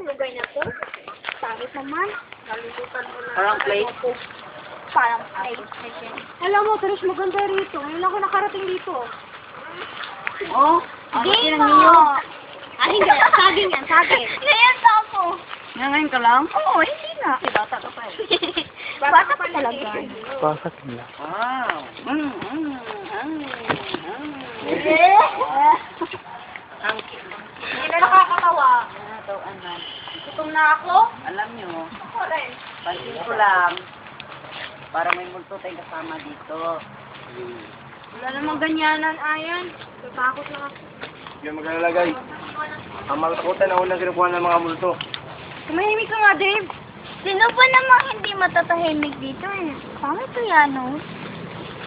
lugar na to? Pangit naman. Nalulutan mo na. Parang plate. Parang plate. Alam mo, Trish, maganda rito. Ngayon ako nakarating dito. Oh, Game mo! Ah, hindi. Saging yan, saging. Ngayon to ako. ngayon ka lang? Oo, hindi nga. Bata ka pa eh. Bata pa talaga. Pasok nila. Wow. Ang Hindi na nakakatawa. anan. Gutom na ako. Alam nyo, Ako rin. pansin ko lang, para may multo tayong kasama dito. Wala namang ganyanan, Ayan. Tatakot lang ako. Hindi maglalagay. Ang malatakutan na unang kinukuha ng mga multo. Tumahimik ka nga, Dave. Sino ba namang hindi matatahimik dito eh? Pangit ko yan, no?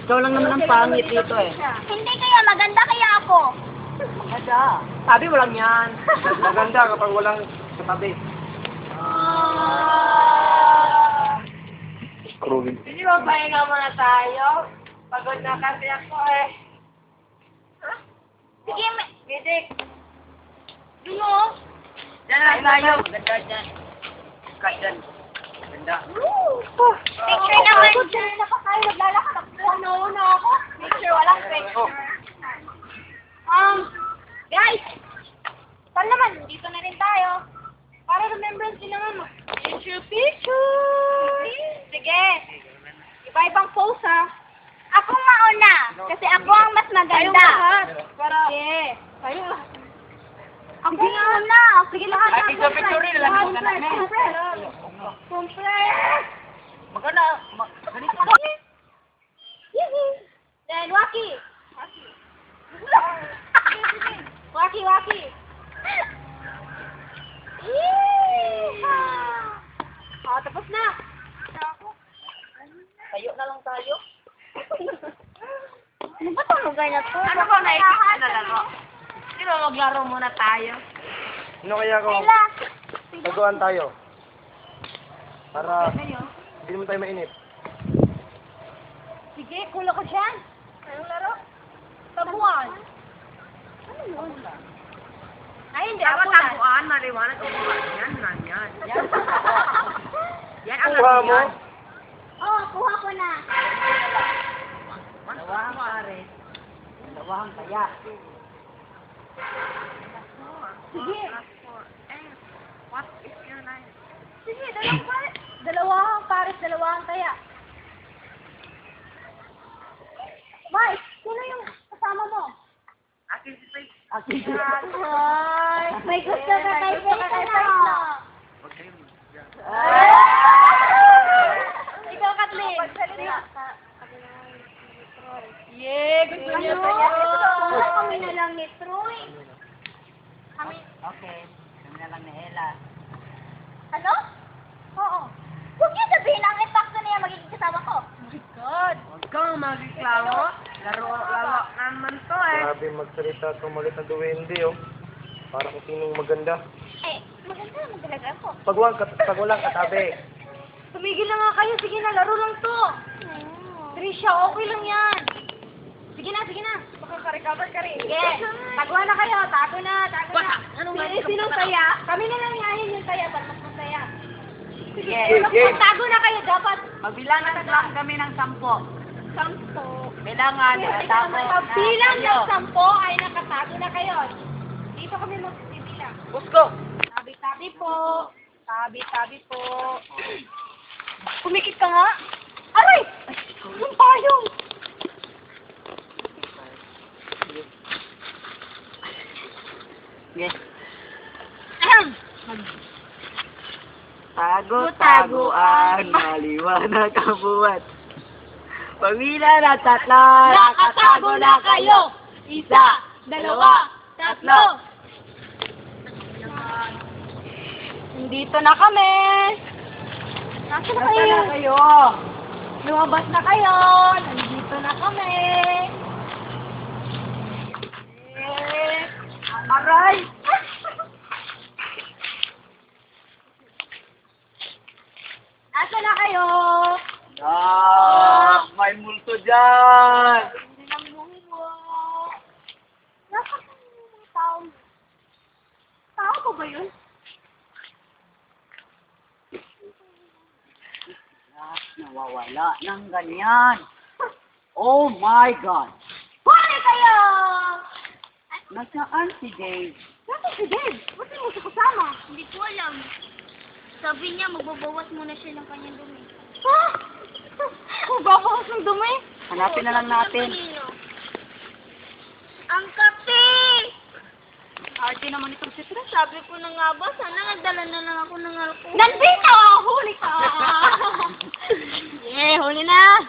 Ikaw lang naman ang pangit dito eh. Hindi kaya, maganda kaya ako. Ada. Sabi mo lang yan. Maganda kapag walang katabi. Screwing. Hindi ba pahinga muna tayo? Pagod na kasi ako eh. Sige, Bidik. Dino. Diyan lang tayo. Ganda dyan. Kat dyan. Ganda. Picture naman. Picture na pa tayo. Naglalakad. Ano ako? Picture, walang picture. Guys. Saan naman? Dito na rin tayo. Para remembrance din naman. Picture. Sige. Iba-ibang pose ha. Ako mauna. Kasi ako ang mas maganda. Sige. Tayo lahat. Ako mauna. Sige lahat. Ay, picture rin. Alam mo, ganun na eh. Compress. Maganda. Ganito. Then, Waki. Waki. Tapos na. Tayo na lang tayo. Ano ba itong lugar na to? Ano ba naisip na laro? Di ba maglaro muna tayo? Ano kaya kung Kayla. taguan tayo? Para hindi naman tayo mainit. Sige, kulo ko dyan. Anong laro? Tabuan. Ano yun? Ay, hindi. Dapat Ako na. tabuan, maliwanag. Yan. Yan ang Kuha laro mo? yan. Oh, kuha ko na. Dalawang pare. Dalawang kaya. Sige. What is your name? Sige, dalawang pares, dalawang kaya. Mike, sino yung kasama mo? Akin si Faith. Akin. Ay, may gusto ka kay Faith na. Ikaw, Kathleen. Yeah, gusto niya Ano? tayo. Kami na lang ni Troy. Kami, Okay. Kami na lang ni Ella. ano? Oo. Huwag niyo sabihin ang impacto niya magiging kasama ko. God, huwag kang magreklamo. Laro naman to eh. Grabe magsalita at umalit na duwende, oh. Para kung sinong maganda. Eh, maganda naman talaga ako. Pag walang katabi. Tumigil na nga kayo. Sige na, laro lang to. Trisha, okay lang yan. Sige na. Makaka-recover ka rin. Sige, taguan na kayo. Tago na. Anong Sinong saya? Kami na lang yahin yung saya. Ba't mas masaya? Sige, game. tago na kayo. Dapat Magbilangan lang kami ng 10. 10. Bilangan. Pagbilang ng 10 ay nakatago na kayo. Dito kami magbibilang. Gusto. Tabi-tabi po. Tabi-tabi po. Kumikit ka nga. Aray! Yung payong! Yes. Ahem! Tago-taguan, maliwanag ang buwan. Pamilya na tatlo, Nakatago na kayo! Isa, dalawa, tatlo! Nandito na kami! Nasaan na kayo? Lumabas na kayo! Nandito na kami! Aray! Nasaan na kayo? may multo dyan! Hindi lang mo. Nasaan yung mga tao? Tao ko ba yun? nawawala ng ganyan. Oh my God! Huli kayo! Nasaan si Dave? Nasaan si Dave? Ba't di mo siya kasama? Hindi ko alam. Sabi niya, magbabawas muna siya ng kanyang dumi. Ha? Magbabawas ng dumi? Hanapin na lang natin. Ang kape! Arte naman itong si Tres. Sabi ko na nga ba, sana nagdala na lang ako ng alcohol. Nandito! Huli ka! Yeah, huli na!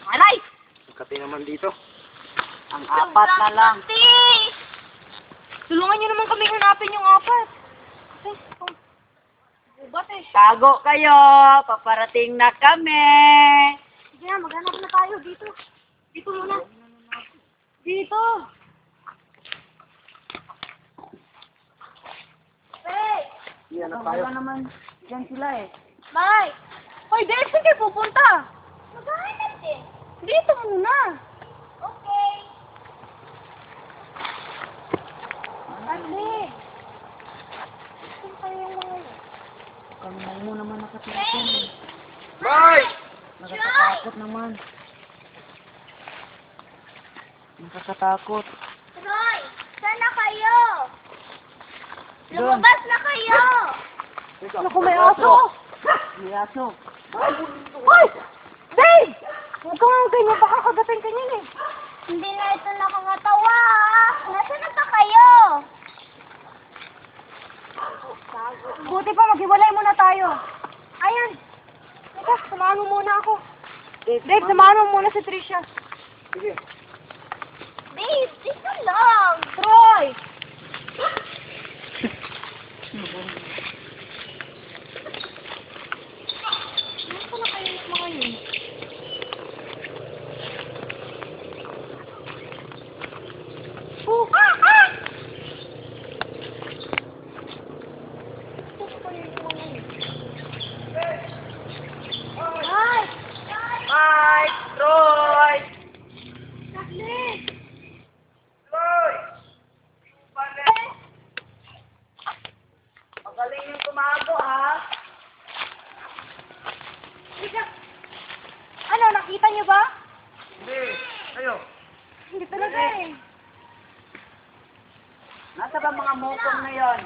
Aray! Kape naman dito. Ang apat na lang. Kape! Tulungan niyo naman kami hanapin yung apat. Bubat eh. Tago kayo! Paparating na kami! Sige na, maghanap na tayo dito. Dito muna. Dito. Hey! Yan na tayo. Wala naman. Diyan sila eh. Mike! Hoy, Dave, saan kayo pupunta? Maghahanap din. Dito muna. Okay. Ate. Saan kayo yung mga yun? Kami mo naman nakatingin. Bye! Nakakatakot naman. Nakakatakot. Troy, saan na kayo? Doon. Lumabas na kayo! Naku, may aso! May aso. Hoy! Dave! Huwag ka nga ganyan, baka kagatin ka niyan eh. Hindi na ito nakakatawa. Nasaan na ba kayo? Buti pa, maghiwalay muna tayo. Ayan. Teka, samahan mo muna ako. Dave, samahan mo muna si Tricia. Sige. Dave, dito lang. Troy! Nasaan na kayo mga yun? Oh! Ay! Bye, Troy! Saglit! Magaling yung tumago, ha? Ano, nakita niyo ba? Hindi. Ayo. Hindi talaga eh. Nasa ba mga mukong na yon?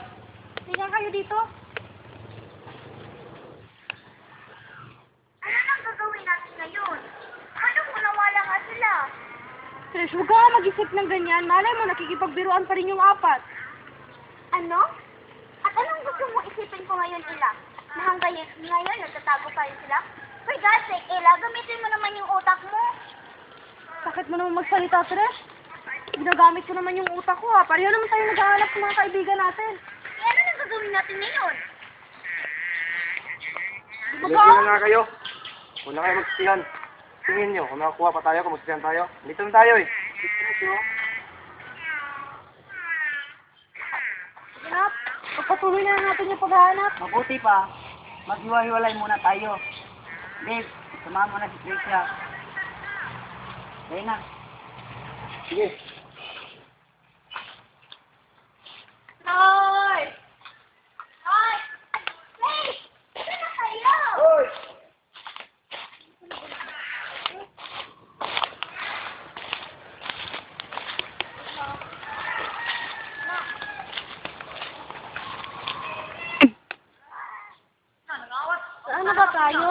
Tingnan kayo dito. Ano nang gagawin natin ngayon? Ano kung nawala nga sila? Trish, huwag ka nga mag-isip ng ganyan. Malay mo, nakikipagbiruan pa rin yung apat. Ano? At anong gusto mo isipin ko ngayon, Ila? Na hanggang ngayon, nagtatago pa rin sila? For God's sake, Ila, gamitin mo naman yung utak mo. Sakit mo naman magsalita, Trish. Ginagamit ko naman yung utak ko, ha. Pareho naman tayo nag-aalap sa mga kaibigan natin. Eh, ano nang gagawin natin ngayon? Sige na nga kayo. Huwag na kayo magsistihan. Tingin nyo, kung nakakuha pa tayo, kung magsistihan tayo. Dito na tayo eh. Hanap, pagpatuloy na natin yung paghahanap. Mabuti pa, maghiwa-hiwalay muna tayo. Dave, samahan mo na si Tricia. Kaya na. Sige. Hoy! Hoy! Hey! Saan na kayo? Hoy! Saan na ba tayo?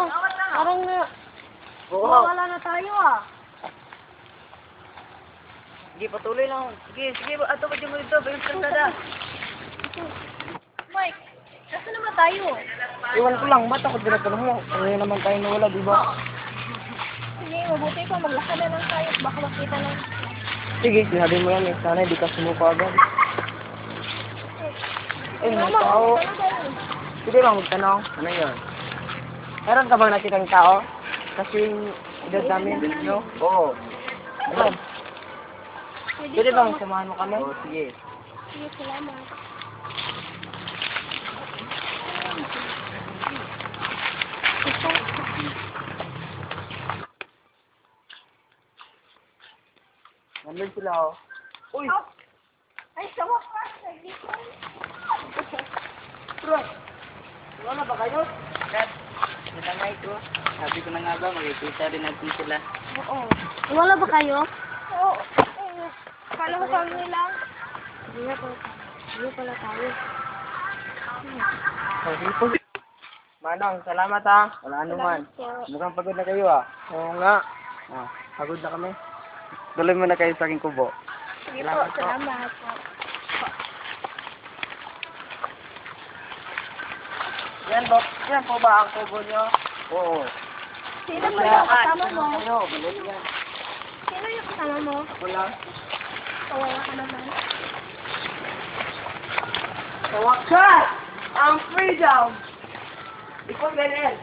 Parang wala na tayo ah. Sige, patuloy lang. Sige, ato ba dyan mo dito? Bayos ka na. Mike, saan na ba tayo? Iwan ko lang, ba't ako tinatanong mo? Ngayon naman tayo nawala, di ba? Sige, mabuti pa. Maglakad na lang tayo. Baka makita lang. Sige, sinabi mo yan eh. Sana hindi ka sumuko agad. Eh, may tao. Sige lang, magtanong. Ano yun? Meron ka bang nakitang tao? Kasi edad namin, no? Oo. Meron. Pwede bang samahan mo kami? Oo, sige. Sige, salamat. Nandun sila, oh. Uy! Ay, sa wakas. Bro! Wala ba kayo? Tangay ko. Sabi ko na nga ba, magkikita rin natin sila. Oo. Wala ba kayo? Oo. Kala ko kami lang. Hindi pala tayo. Manong, salamat ha. Wala anuman. Salamat po. Mukhang pagod na kayo ah. Oo nga. Ah, Pagod na kami. tuloy mo na kayo sa aking kubo. Sige po, salamat po. Yan po ba ang kubo nyo? Oo. Sino po yung kasama mo? Kayo, balik yan. Sino yung kasama mo? Wala. Kawawa ka naman. Sa wakas! Ang freedom! Ikaw ganyan.